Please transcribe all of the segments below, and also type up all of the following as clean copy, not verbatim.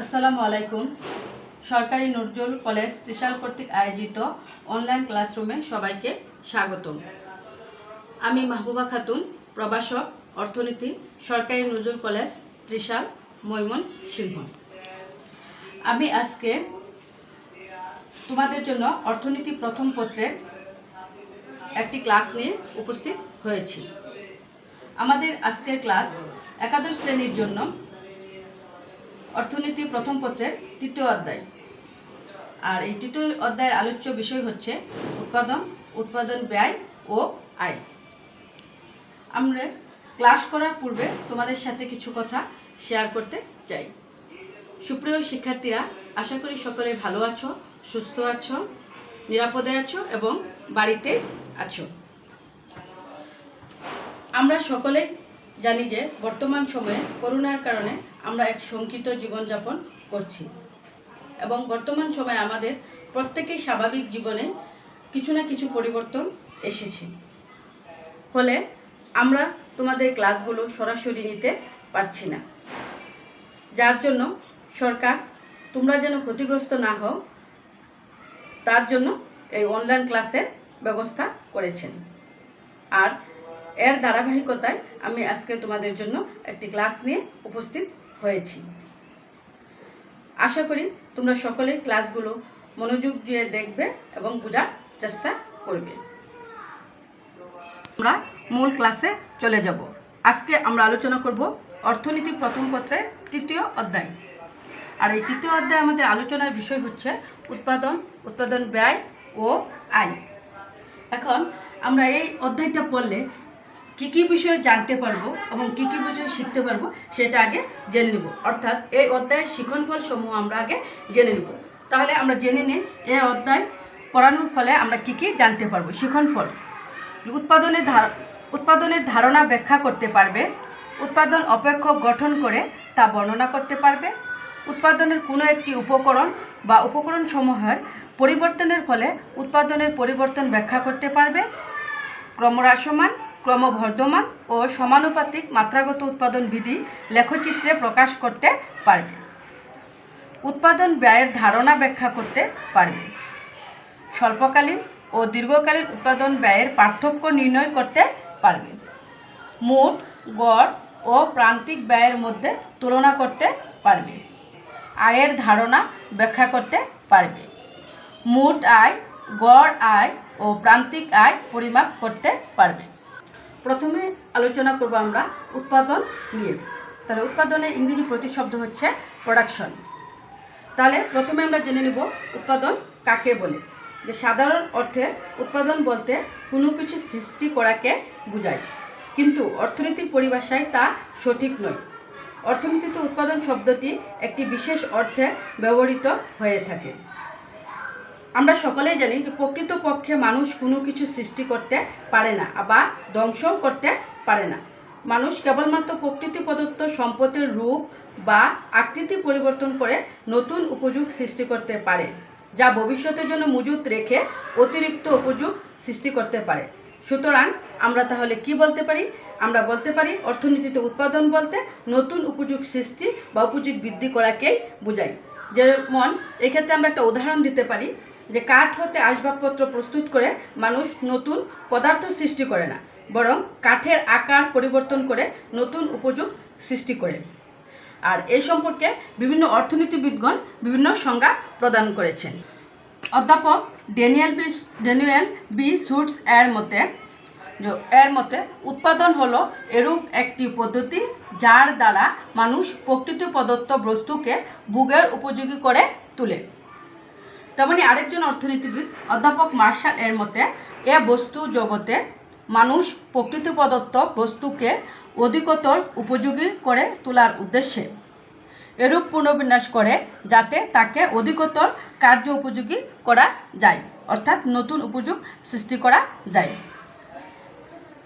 আসসালামু আলাইকুম। সরকারি নজরুল কলেজ ত্রিশাল কর্তৃক আয়োজিত অনলাইন ক্লাসরুমে সবাইকে স্বাগতম। আমি মাহবুবা খাতুন, প্রভাষক, অর্থনীতি, সরকারি নজরুল কলেজ ত্রিশাল, ময়মনসিংহ। আমি আজকে তোমাদের জন্য অর্থনীতি প্রথম পত্রের একটি ক্লাস নিয়ে উপস্থিত হয়েছি। আমাদের আজকের ক্লাস একাদশ শ্রেণীর জন্য অর্থনীতি প্রথম পত্রের তৃতীয় অধ্যায়। আর এই তৃতীয় অধ্যায়ের আলোচ্য বিষয় হচ্ছে উৎপাদন ব্যয় ও আয়। আমরা ক্লাস করার পূর্বে তোমাদের সাথে কিছু কথা শেয়ার করতে চাই। সুপ্রিয় শিক্ষার্থীরা, আশা করি সকলে ভালো আছো, সুস্থ আছো, নিরাপদে আছো এবং বাড়িতে আছো। আমরা সকলে জানি যে বর্তমান সময়ে করোনার কারণে আমরা এক শঙ্কিত জীবনযাপন করছি এবং বর্তমান সময়ে আমাদের প্রত্যেকেই স্বাভাবিক জীবনে কিছু না কিছু পরিবর্তন এসেছে। ফলে আমরা তোমাদের ক্লাসগুলো সরাসরি নিতে পারছি না, যার জন্য সরকার তোমরা যেন ক্ষতিগ্রস্ত না হও তার জন্য এই অনলাইন ক্লাসের ব্যবস্থা করেছেন। আর এর ধারাবাহিকতায় আমি আজকে তোমাদের জন্য একটি ক্লাস নিয়ে উপস্থিত হয়েছি। আশা করি তোমরা সকলে ক্লাসগুলো মনোযোগ দিয়ে দেখবে এবং বোঝার চেষ্টা করবে। আমরা মূল ক্লাসে চলে যাব। আজকে আমরা আলোচনা করব অর্থনীতি প্রথম পত্রের তৃতীয় অধ্যায়। আর এই তৃতীয় অধ্যায়ে আমাদের আলোচনার বিষয় হচ্ছে উৎপাদন ব্যয় ও আয়। এখন আমরা এই অধ্যায়টা পড়লে কী কী বিষয় জানতে পারবো এবং কী কী বিষয় শিখতে পারবো সেটা আগে জেনে নেব। অর্থাৎ এই অধ্যায়ের শিক্ষণফল সমূহ আমরা আগে জেনে নেব। তাহলে আমরা জেনে নিই এই অধ্যায় পড়ানোর ফলে আমরা কী কী জানতে পারবো। শিক্ষণফল: উৎপাদনের ধারণা ব্যাখ্যা করতে পারবে, উৎপাদন অপেক্ষক গঠন করে তা বর্ণনা করতে পারবে, উৎপাদনের কোনো একটি উপকরণ বা উপকরণসমূহের পরিবর্তনের ফলে উৎপাদনের পরিবর্তন ব্যাখ্যা করতে পারবে, ক্রমহ্রাসমান, ক্রমবর্ধমান ও সমানুপাতিক মাত্রাগত উৎপাদন বিধি লেখচিত্রে প্রকাশ করতে পারবে, উৎপাদন ব্যয়ের ধারণা ব্যাখ্যা করতে পারবে, স্বল্পকালীন ও দীর্ঘকালীন উৎপাদন ব্যয়ের পার্থক্য নির্ণয় করতে পারবে, মোট, গড় ও প্রান্তিক ব্যয়ের মধ্যে তুলনা করতে পারবে, আয়ের ধারণা ব্যাখ্যা করতে পারবে, মোট আয়, গড় আয় ও প্রান্তিক আয় পরিমাপ করতে পারবে। প্রথমে আলোচনা করব আমরা উৎপাদন নিয়ে। তাহলে উৎপাদনের ইংরেজি প্রতিশব্দ হচ্ছে প্রোডাকশন। তাহলে প্রথমে আমরা জেনে নেব উৎপাদন কাকে বলে। যে সাধারণ অর্থে উৎপাদন বলতে কোনো কিছু সৃষ্টি করাকে বোঝায়, কিন্তু অর্থনীতির পরিভাষায় তা সঠিক নয়। অর্থনীতিতে উৎপাদন শব্দটি একটি বিশেষ অর্থে ব্যবহৃত হয়ে থাকে। আমরা সকলেই জানি যে প্রকৃতপক্ষে মানুষ কোনো কিছু সৃষ্টি করতে পারে না বা ধ্বংসও করতে পারে না। মানুষ কেবলমাত্র প্রকৃতি প্রদত্ত সম্পদের রূপ বা আকৃতি পরিবর্তন করে নতুন উপযোগ সৃষ্টি করতে পারে, যা ভবিষ্যতের জন্য মজুত রেখে অতিরিক্ত উপযোগ সৃষ্টি করতে পারে। সুতরাং আমরা তাহলে কি বলতে পারি? আমরা বলতে পারি অর্থনীতিতে উৎপাদন বলতে নতুন উপযোগ সৃষ্টি বা উপযোগ বৃদ্ধি করাকেই বোঝায়। যেমন এক্ষেত্রে আমরা একটা উদাহরণ দিতে পারি যে কাঠ হতে আসবাবপত্র প্রস্তুত করে মানুষ নতুন পদার্থ সৃষ্টি করে না, বরং কাঠের আকার পরিবর্তন করে নতুন উপযোগ সৃষ্টি করে। আর এই সম্পর্কে বিভিন্ন অর্থনীতিবিদগণ বিভিন্ন সংজ্ঞা প্রদান করেছেন। অধ্যাপক ড্যানিয়েল বি শুটস এর মতে উৎপাদন হলো এরূপ একটি পদ্ধতি যার দ্বারা মানুষ প্রকৃত প্রদত্ত বস্তুকে ভোগের উপযোগী করে তোলে। তেমনি আরেকজন অর্থনীতিবিদ অধ্যাপক মার্শাল এর মতে বস্তু জগতে মানুষ প্রকৃতি প্রদত্ত বস্তুকে অধিকতর উপযোগী করে তোলার উদ্দেশ্যে এরূপ পুনর্বিন্যাস করে যাতে তাকে অধিকতর কার্য উপযোগী করা যায়, অর্থাৎ নতুন উপযোগ সৃষ্টি করা যায়।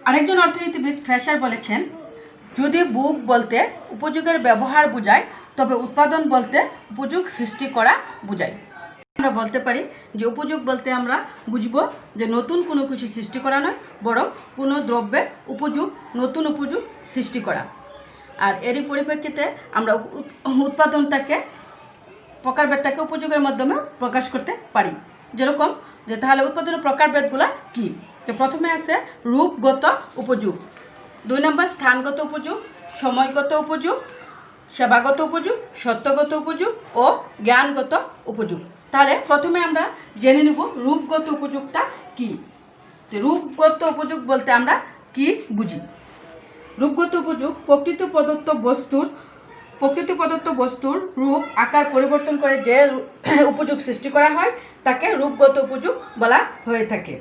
আরেকজন অর্থনীতিবিদ ফ্রেশার বলেছেন, যদি ভোগ বলতে উপযোগের ব্যবহার বোঝায় তবে উৎপাদন বলতে উপযোগ সৃষ্টি করা বোঝায়। আমরা বলতে পারি যে উপযোগ বলতে আমরা বুঝব যে নতুন কোনো কিছু সৃষ্টি করা নয়, বরং কোনো দ্রব্যের নতুন উপযোগ সৃষ্টি করা। আর এরই পরিপ্রেক্ষিতে আমরা উৎপাদনটাকে প্রকারভেদটাকে উপযোগের মাধ্যমে প্রকাশ করতে পারি। যেরকম যে তাহলে উৎপাদনের প্রকারভেদগুলো কী? তো প্রথমে আছে রূপগত উপযোগ, 2 নম্বর স্থানগত উপযোগ, সময়গত উপযোগ, সেবাগত উপযোগ, সত্যগত উপযোগ ও জ্ঞানগত উপযোগ। তাহলে প্রথমে আমরা জেনে নেব রূপগত উপযোগটা কী। রূপগত উপযোগ বলতে আমরা কি বুঝি? রূপগত উপযোগ প্রকৃতি প্রদত্ত বস্তুর রূপ আকার পরিবর্তন করে যে উপযোগ সৃষ্টি করা হয় তাকে রূপগত উপযোগ বলা হয়ে থাকে।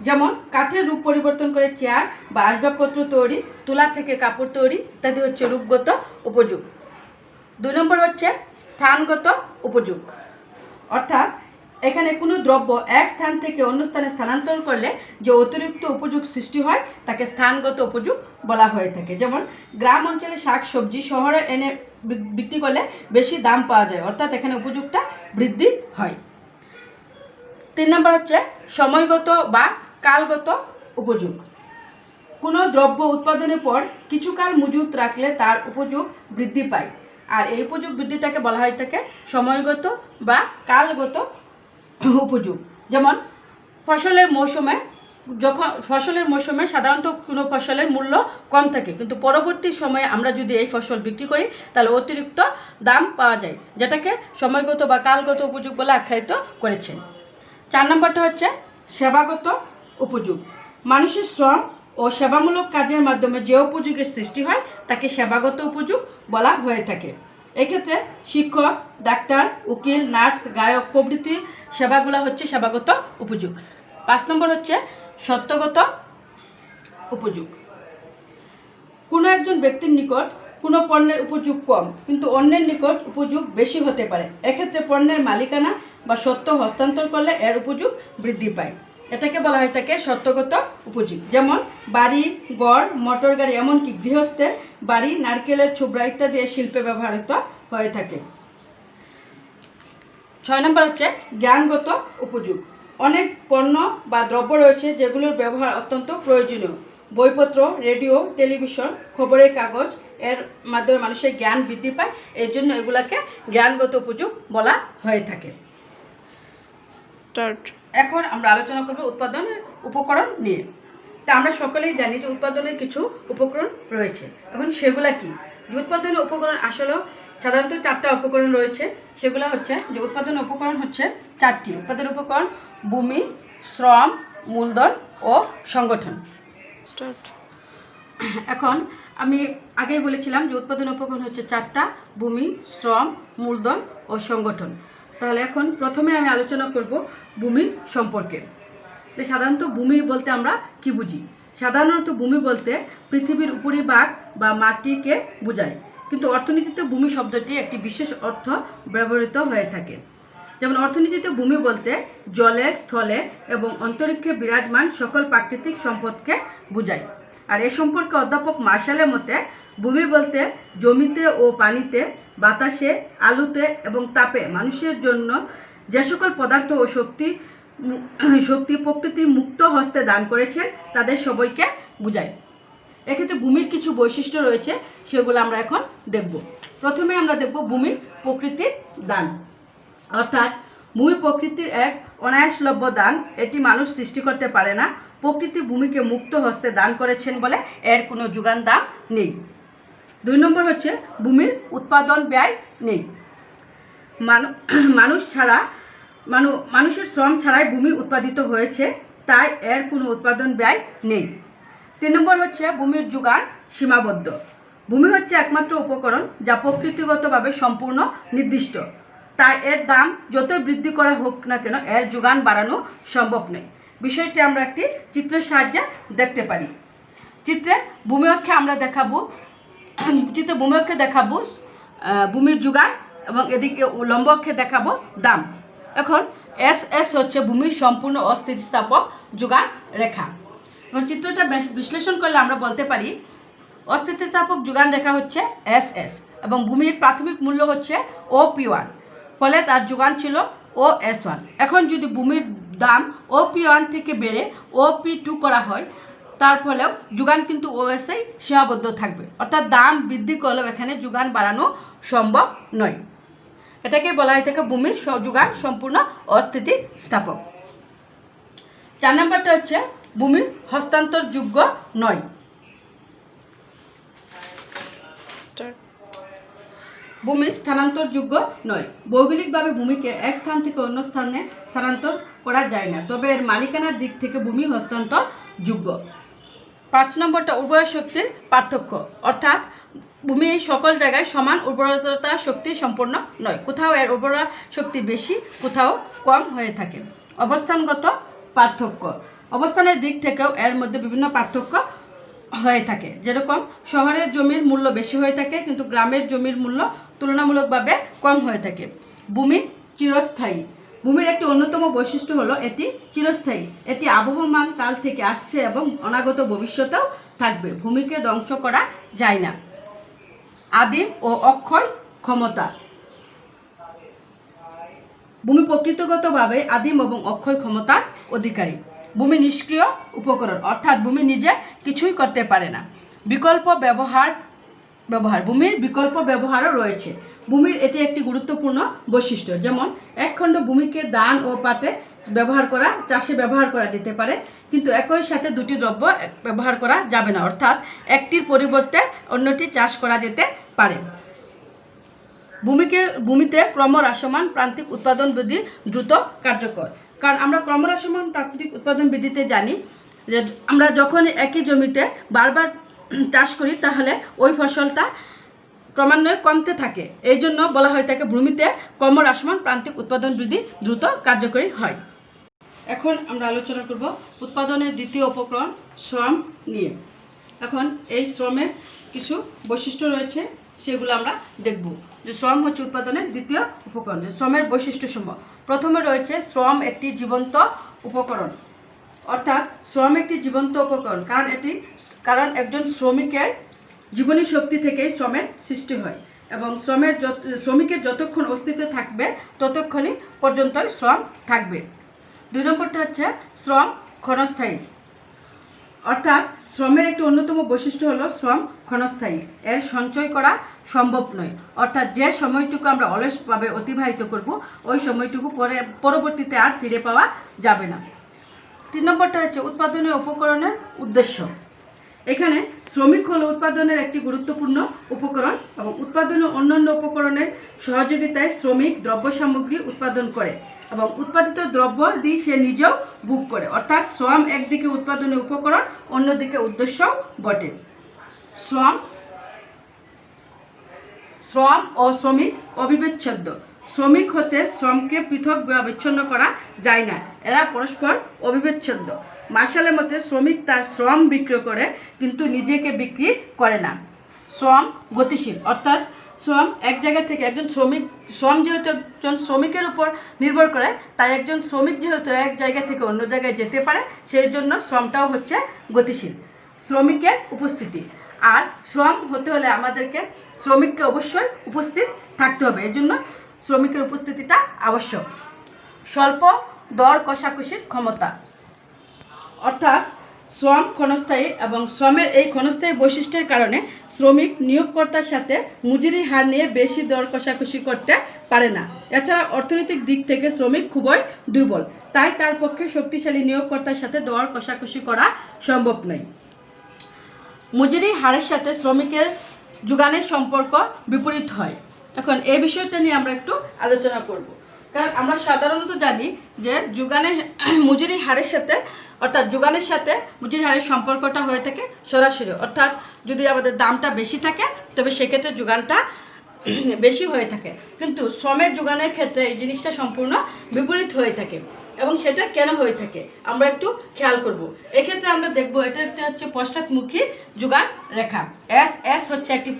যেমন কাঠের রূপ পরিবর্তন করে চেয়ার বা আসবাবপত্র তৈরি, তুলা থেকে কাপড় তৈরি ইত্যাদি হচ্ছে রূপগত উপযোগ। 2 নম্বর হচ্ছে স্থানগত উপযোগ, অর্থাৎ এখানে কোনো দ্রব্য এক স্থান থেকে অন্য স্থানে স্থানান্তর করলে যে অতিরিক্ত উপযোগ সৃষ্টি হয় তাকে স্থানগত উপযোগ বলা হয়ে থাকে। যেমন গ্রাম অঞ্চলে শাক সবজি শহরে এনে বিক্রি করলে বেশি দাম পাওয়া যায়, অর্থাৎ এখানে উপযোগটা বৃদ্ধি হয়। 3 নম্বর হচ্ছে সময়গত বা কালগত উপযোগ। কোনো দ্রব্য উৎপাদনের পর কিছুকাল মজুত রাখলে তার উপযোগ বৃদ্ধি পায়, আর এই উপযোগ বৃদ্ধিটাকে বলা হয় থাকে সময়গত বা কালগত উপযোগ। যেমন ফসলের মৌসুমে সাধারণত কোনো ফসলের মূল্য কম থাকে, কিন্তু পরবর্তী সময়ে আমরা যদি এই ফসল বিক্রি করি তাহলে অতিরিক্ত দাম পাওয়া যায়, যেটাকে সময়গত বা কালগত উপযোগ বলে আখ্যায়িত করেছেন। 4 নম্বরটা হচ্ছে সেবাগত উপযোগ। মানুষের শ্রম ও সেবামূলক কাজের মাধ্যমে যে উপযোগের সৃষ্টি হয় তাকে সেবাগত উপযোগ বলা হয়ে থাকে। এক্ষেত্রে শিক্ষক, ডাক্তার, উকিল, নার্স, গায়ক প্রভৃতি সেবাগুলো হচ্ছে সেবাগত উপযোগ। 5 নম্বর হচ্ছে সত্যগত উপযোগ। কোনো একজন ব্যক্তির নিকট কোনো পণ্যের উপযোগ কম কিন্তু অন্যের নিকট উপযোগ বেশি হতে পারে, এক্ষেত্রে পণ্যের মালিকানা বা সত্ত্ব হস্তান্তর করলে এর উপযোগ বৃদ্ধি পায়, এটাকে বলা হয় থাকে সত্যগত উপযোগ। যেমন বাড়ি, গড়, মোটর গাড়ি, এমনকি গৃহস্থের বাড়ি, নারকেলের ছোবড়া ইত্যাদি শিল্পে ব্যবহৃত হয়ে থাকে। 6 নম্বর হচ্ছে জ্ঞানগত উপযোগ। অনেক পণ্য বা দ্রব্য রয়েছে যেগুলোর ব্যবহার অত্যন্ত প্রয়োজনীয়, বইপত্র, রেডিও, টেলিভিশন, খবরের কাগজ, এর মাধ্যমে মানুষের জ্ঞান বৃদ্ধি পায়, এর জন্য এগুলাকে জ্ঞানগত উপযোগ বলা হয়ে থাকে। এখন আমরা আলোচনা করব উৎপাদনের উপকরণ নিয়ে। তা আমরা সকলেই জানি যে উৎপাদনের কিছু উপকরণ রয়েছে। এখন সেগুলা কি? উৎপাদনের উপকরণ আসলে সাধারণত 4টা উপকরণ রয়েছে। সেগুলো হচ্ছে যে উৎপাদন উপকরণ হচ্ছে 4টি। উৎপাদন উপকরণ ভূমি, শ্রম, মূলধন ও সংগঠন। এখন আমি আগেই বলেছিলাম যে উৎপাদন উপকরণ হচ্ছে 4টা, ভূমি, শ্রম, মূলধন ও সংগঠন। তাহলে এখন প্রথমে আমি আলোচনা করব ভূমি সম্পর্কে। সাধারণত ভূমি বলতে আমরা কি বুঝি? সাধারণত ভূমি বলতে পৃথিবীর উপরিভাগ বা মাটিকে বোঝায়, কিন্তু অর্থনীতিতে ভূমি শব্দটি একটি বিশেষ অর্থ ব্যবহৃত হয়ে থাকে। যেমন অর্থনীতিতে ভূমি বলতে জলে, স্থলে এবং অন্তরিক্ষে বিরাজমান সকল প্রাকৃতিক সম্পদকে বোঝায়। আর এ সম্পর্কে অধ্যাপক মার্শালের মতে ভূমি বলতে জমিতে ও পানিতে, বাতাসে, আলোতে এবং তাপে মানুষের জন্য যে সকল পদার্থ ও শক্তি প্রকৃতি মুক্ত হস্তে দান করেছেন তাদের সবাইকে বোঝায়। এক্ষেত্রে ভূমির কিছু বৈশিষ্ট্য রয়েছে, সেগুলো আমরা এখন দেখব। প্রথমে আমরা দেখব ভূমির প্রকৃতির দান, অর্থাৎ ভূমি প্রকৃতির এক অনায়াসলভ্য দান, এটি মানুষ সৃষ্টি করতে পারে না। প্রকৃতি ভূমিকে মুক্ত হস্তে দান করেছেন বলে এর কোনো যোগান দান নেই। 2 নম্বর হচ্ছে ভূমির উৎপাদন ব্যয় নেই। মানুষের শ্রম ছাড়াই ভূমি উৎপাদিত হয়েছে, তাই এর কোনো উৎপাদন ব্যয় নেই। 3 নম্বর হচ্ছে ভূমির যোগান সীমাবদ্ধ। ভূমি হচ্ছে একমাত্র উপকরণ যা প্রকৃতিগতভাবে সম্পূর্ণ নির্দিষ্ট, তাই এর দাম যতই বৃদ্ধি করা হোক না কেন এর যোগান বাড়ানো সম্ভব নয়। বিষয়টি আমরা একটি চিত্রের সাহায্যে দেখতে পারি। চিত্রে ভূমি অক্ষে আমরা দেখাবো ভূমির যোগান এবং এদিকে লম্ব অক্ষে দেখাবো দাম। এখন এস হচ্ছে ভূমির সম্পূর্ণ অস্থিতিস্থাপক যোগান রেখা। এখন চিত্রটা বিশ্লেষণ করলে আমরা বলতে পারি অস্থিতিস্থাপক যোগান রেখা হচ্ছে এস এবং ভূমির প্রাথমিক মূল্য হচ্ছে OP1, ফলে তার যোগান ছিল OS1। এখন যদি ভূমির দাম OP1 থেকে বেড়ে OP2 করা হয়, তার ফলেও যোগান কিন্তু OS-এই সীমাবদ্ধ থাকবে, অর্থাৎ দাম বৃদ্ধি করলেও এখানে যোগান বাড়ানো সম্ভব নয়। এটাকে বলা হয়ে থাকে ভূমির যোগান সম্পূর্ণ অস্থিতিস্থাপক। 4 নম্বরটা হচ্ছে ভূমি হস্তান্তরযোগ্য নয়। ভূমি স্থানান্তরযোগ্য নয়। ভৌগোলিকভাবে ভূমিকে এক স্থান থেকে অন্য স্থানে স্থানান্তর করা যায় না, তবে এর মালিকানার দিক থেকে ভূমি হস্তান্তরযোগ্য। 5 নম্বরটা উর্বর শক্তির পার্থক্য, অর্থাৎ ভূমি সকল জায়গায় সমান উর্বরতা শক্তি সম্পন্ন নয়, কোথাও এর উর্বর শক্তি বেশি, কোথাও কম হয়ে থাকে। অবস্থানগত পার্থক্য, অবস্থানের দিক থেকেও এর মধ্যে বিভিন্ন পার্থক্য হয়ে থাকে, যেরকম শহরের জমির মূল্য বেশি হয়ে থাকে কিন্তু গ্রামের জমির মূল্য তুলনামূলকভাবে কম হয়ে থাকে। ভূমি চিরস্থায়ী, ভূমির একটি অন্যতম বৈশিষ্ট্য হলো এটি চিরস্থায়ী। এটি আবহমান কাল থেকে আসছে এবং অনাগত ভবিষ্যতেও থাকবে। ভূমিকে ধ্বংস করা যায় না। আদিম ও অক্ষয় ক্ষমতা, ভূমি প্রকৃতিগতভাবে আদিম এবং অক্ষয় ক্ষমতার অধিকারী। ভূমি নিষ্ক্রিয় উপকরণ, অর্থাৎ ভূমি নিজে কিছুই করতে পারে না। বিকল্প ব্যবহার, ভূমির বিকল্প ব্যবহারও রয়েছে। ভূমির এটি একটি গুরুত্বপূর্ণ বৈশিষ্ট্য, যেমন এক খণ্ড ভূমিকে ধান ও পাটে চাষে ব্যবহার করা যেতে পারে, কিন্তু একই সাথে দুটি দ্রব্য ব্যবহার করা যাবে না, অর্থাৎ একটির পরিবর্তে অন্যটি চাষ করা যেতে পারে। ভূমিতে ক্রমহ্রাসমান প্রান্তিক উৎপাদন বৃদ্ধি দ্রুত কার্যকর, কারণ আমরা ক্রমহ্রাসমান প্রান্তিক উৎপাদন বৃদ্ধিতে জানি যে আমরা যখন একই জমিতে বারবার চাষ করি তাহলে ওই ফসলটা ক্রমান্বয়ে কমতে থাকে, এই জন্য বলা হয়ে থাকে ভূমিতে ক্রমহ্রাসমান প্রান্তিক উৎপাদন বৃদ্ধি দ্রুত কার্যকরী হয়। এখন আমরা আলোচনা করব উৎপাদনের দ্বিতীয় উপকরণ শ্রম নিয়ে। এখন এই শ্রমের কিছু বৈশিষ্ট্য রয়েছে, সেগুলো আমরা দেখব। যে শ্রম হচ্ছে উৎপাদনের দ্বিতীয় উপকরণ। যে শ্রমের বৈশিষ্ট্যসমূহ, প্রথমে রয়েছে শ্রম একটি জীবন্ত উপকরণ, অর্থাৎ শ্রম একটি জীবন্ত উপকরণ কারণ একজন শ্রমিকের জীবনী শক্তি থেকেই শ্রমের সৃষ্টি হয় এবং শ্রমিকের যতক্ষণ অস্তিত্ব থাকবে ততক্ষণই পর্যন্তই শ্রম থাকবে। 2 নম্বরটা হচ্ছে শ্রম ক্ষণস্থায়ী, অর্থাৎ শ্রমের একটি অন্যতম বৈশিষ্ট্য হলো শ্রম ক্ষণস্থায়ী। এর সঞ্চয় করা সম্ভব নয়, অর্থাৎ যে সময়টুকু আমরা অলসভাবে অতিবাহিত করব ওই সময়টুকু পরবর্তীতে আর ফিরে পাওয়া যাবে না। 3 নম্বরটা হচ্ছে উৎপাদনীয় উপকরণের উদ্দেশ্য। এখানে শ্রমিক হলো উৎপাদনের একটি গুরুত্বপূর্ণ উপকরণ এবং উৎপাদনের অন্যান্য উপকরণের সহযোগিতায় শ্রমিক দ্রব্য সামগ্রী উৎপাদন করে এবং উৎপাদিত দ্রব্য দিয়ে সে নিজেও ভোগ করে, অর্থাৎ শ্রম একদিকে উৎপাদনের উপকরণ, অন্যদিকে উদ্দেশ্যও বটে। শ্রম ও শ্রমিক অবিচ্ছেদ্য। শ্রমিক হতে শ্রমকে পৃথক বা বিচ্ছিন্ন করা যায় না, এরা পরস্পর অবিচ্ছেদ্য। মার্শালের মতে শ্রমিক তার শ্রম বিক্রয় করে কিন্তু নিজেকে বিক্রি করে না। শ্রম গতিশীল, অর্থাৎ শ্রম এক জায়গা থেকে শ্রম যেহেতু একজন শ্রমিকের উপর নির্ভর করে, তাই একজন শ্রমিক যেহেতু এক জায়গা থেকে অন্য জায়গায় যেতে পারে, সেই জন্য শ্রমটাও হচ্ছে গতিশীল। শ্রমিকের উপস্থিতি, আর শ্রম হতে হলে আমাদেরকে শ্রমিককে অবশ্যই উপস্থিত থাকতে হবে, এই জন্য শ্রমিকের উপস্থিতিটা আবশ্যক। স্বল্প দর কষাকষির ক্ষমতা, অর্থাৎ শ্রম ক্ষণস্থায়ী এবং শ্রমের এই ক্ষণস্থায়ী বৈশিষ্ট্যের কারণে শ্রমিক নিয়োগকর্তার সাথে মজুরির হার নিয়ে বেশি দর কষাকষি করতে পারে না। এছাড়া অর্থনৈতিক দিক থেকে শ্রমিক খুবই দুর্বল, তাই তার পক্ষে শক্তিশালী নিয়োগকর্তার সাথে দর কষাকষি করা সম্ভব নয়। মজুরির হারের সাথে শ্রমিকের যোগানের সম্পর্ক বিপরীত হয়। এখন এই বিষয়টা নিয়ে আমরা একটু আলোচনা করব, কারণ আমরা সাধারণত জানি যে মজুরি হারের সাথে অর্থাৎ যোগানের সাথে মজুরি হারের সম্পর্কটা হয়ে থাকে সরাসরি, অর্থাৎ যদি আমাদের দামটা বেশি থাকে তবে সেক্ষেত্রে যোগানটা বেশি হয়ে থাকে, কিন্তু শ্রমের যোগানের ক্ষেত্রে এই জিনিসটা সম্পূর্ণ বিপরীত হয়ে থাকে। এবং সেটা কেন হয়ে থাকে আমরা একটু খেয়াল করব। এক্ষেত্রে আমরা দেখব এটা একটা হচ্ছে পশ্চাৎমুখী যোগান রেখা, এস হচ্ছে একটি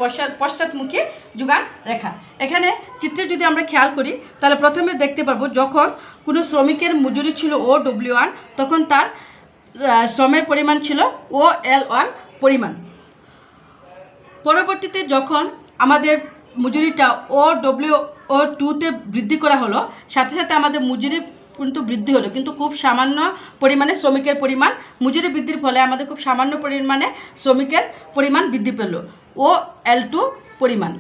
পশ্চাৎমুখী যোগান রেখা। এখানে চিত্রে যদি আমরা খেয়াল করি তাহলে প্রথমে দেখতে পারবো যখন কোনো শ্রমিকের মজুরি ছিল OW1 তখন তার শ্রমের পরিমাণ ছিল OL1 পরিমাণ। পরবর্তীতে যখন আমাদের মজুরিটা OW2তে বৃদ্ধি করা হলো, সাথে সাথে আমাদের মজুরি কিন্তু বৃদ্ধি হলো, কিন্তু খুব সামান্য পরিমাণে শ্রমিকের পরিমাণ, মজুরি বৃদ্ধির ফলে আমাদের খুব সামান্য পরিমাণে শ্রমিকের পরিমাণ বৃদ্ধি পেল OL2 পরিমাণ।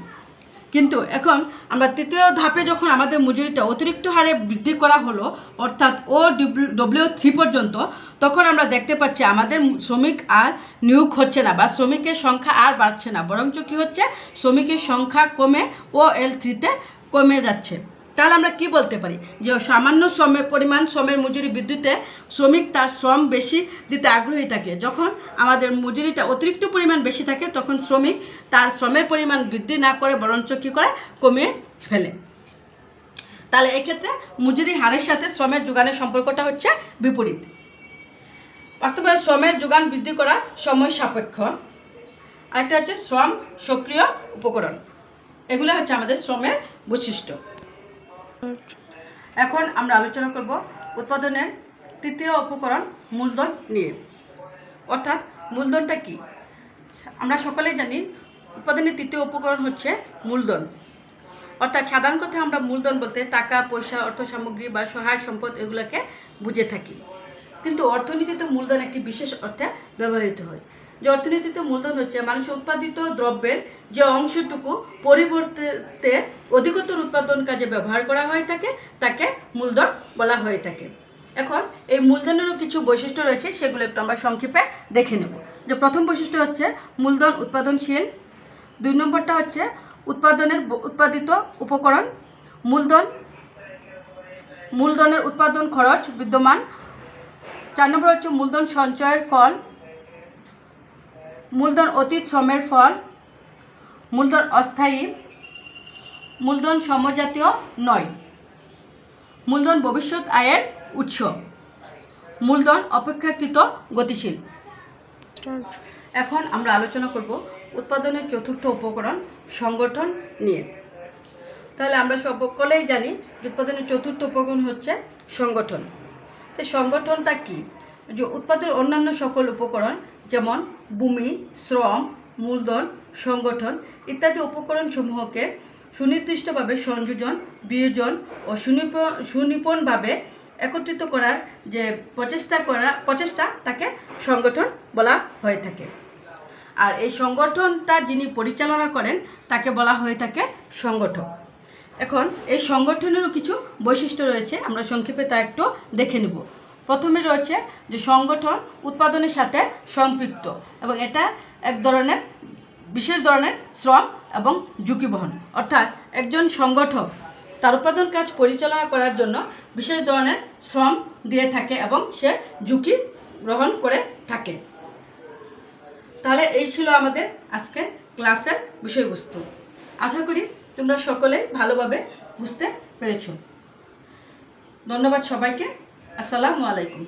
কিন্তু এখন আমরা তৃতীয় ধাপে যখন আমাদের মজুরিটা অতিরিক্ত হারে বৃদ্ধি করা হলো, অর্থাৎ OW3 পর্যন্ত, তখন আমরা দেখতে পাচ্ছি আমাদের শ্রমিক আর নিয়োগ হচ্ছে না বা শ্রমিকের সংখ্যা আর বাড়ছে না, বরঞ্চ কী হচ্ছে, শ্রমিকের সংখ্যা কমে OL3-তে কমে যাচ্ছে। তাহলে আমরা কি বলতে পারি যে সামান্য শ্রমের মজুরি বৃদ্ধিতে শ্রমিক তার শ্রম বেশি দিতে আগ্রহী থাকে। যখন আমাদের মজুরিটা অতিরিক্ত পরিমাণ বেশি থাকে তখন শ্রমিক তার শ্রমের পরিমাণ বৃদ্ধি না করে বরঞ্চ কী করে, কমিয়ে ফেলে। তাহলে এক্ষেত্রে মজুরি হারের সাথে শ্রমের যোগানের সম্পর্কটা হচ্ছে বিপরীত। বাস্তবে শ্রমের যোগান বৃদ্ধি করা সময় সাপেক্ষ। আরেকটা হচ্ছে শ্রম সক্রিয় উপকরণ। এগুলো হচ্ছে আমাদের শ্রমের বৈশিষ্ট্য। এখন আমরা আলোচনা করব উৎপাদনের তৃতীয় উপকরণ মূলধন নিয়ে। অর্থাৎ মূলধনটা কি? আমরা সকলেই জানি উৎপাদনের তৃতীয় উপকরণ হচ্ছে মূলধন। অর্থাৎ সাধারণ কথায় আমরা মূলধন বলতে টাকা পয়সা, অর্থ সামগ্রী বা সহায়ক সম্পদ এগুলোকে বুঝে থাকি। কিন্তু অর্থনীতিতে মূলধন একটি বিশেষ অর্থে ব্যবহৃত হয়। যে অর্থনীতিতে মূলধন হচ্ছে মানুষের উৎপাদিত দ্রব্যের যে অংশটুকু পরিবর্তে অধিকতর উৎপাদন কাজে ব্যবহার করা হয়ে থাকে তাকে মূলধন বলা হয়ে থাকে। এখন এই মূলধনেরও কিছু বৈশিষ্ট্য রয়েছে, সেগুলো একটু আমরা সংক্ষেপে দেখে নেব। যে প্রথম বৈশিষ্ট্য হচ্ছে মূলধন উৎপাদনশীল। 2 নম্বরটা হচ্ছে উৎপাদিত উপকরণ। মূলধনের উৎপাদন খরচ বিদ্যমান। 4 নম্বর হচ্ছে মূলধন সঞ্চয়ের ফল। মূলধন অতীত শ্রমের ফল। মূলধন অস্থায়ী। মূলধন সমজাতীয় নয়। মূলধন ভবিষ্যৎ আয়ের উৎস। মূলধন অপেক্ষাকৃত গতিশীল। এখন আমরা আলোচনা করব উৎপাদনের চতুর্থ উপকরণ সংগঠন নিয়ে। তাহলে আমরা সকলেই জানি উৎপাদনের চতুর্থ উপকরণ হচ্ছে সংগঠন। তো সংগঠনটা কি? যে উৎপাদনের অন্যান্য সকল উপকরণ যেমন ভূমি, শ্রম, মূলধন, সংগঠন ইত্যাদি উপকরণ সমূহকে সুনির্দিষ্টভাবে সংযোজন, বিয়োজন ও সুনিপুণভাবে একত্রিত করার যে প্রচেষ্টা তাকে সংগঠন বলা হয়ে থাকে। আর এই সংগঠনটা যিনি পরিচালনা করেন তাকে বলা হয়ে থাকে সংগঠক। এখন এই সংগঠনেরও কিছু বৈশিষ্ট্য রয়েছে, আমরা সংক্ষেপে তা একটু দেখে নেব। প্রথমে রয়েছে যে সংগঠন উৎপাদনের সাথে সম্পৃক্ত এবং এটা এক ধরনের বিশেষ ধরনের শ্রম এবং ঝুঁকি বহন। অর্থাৎ একজন সংগঠক তার উৎপাদন কাজ পরিচালনা করার জন্য বিশেষ ধরনের শ্রম দিয়ে থাকে এবং সে ঝুঁকি গ্রহণ করে থাকে। তাহলে এই ছিল আমাদের আজকের ক্লাসের বিষয়বস্তু। আশা করি তোমরা সকলে ভালোভাবে বুঝতে পেরেছ। ধন্যবাদ সবাইকে। আসসালামু আলাইকুম।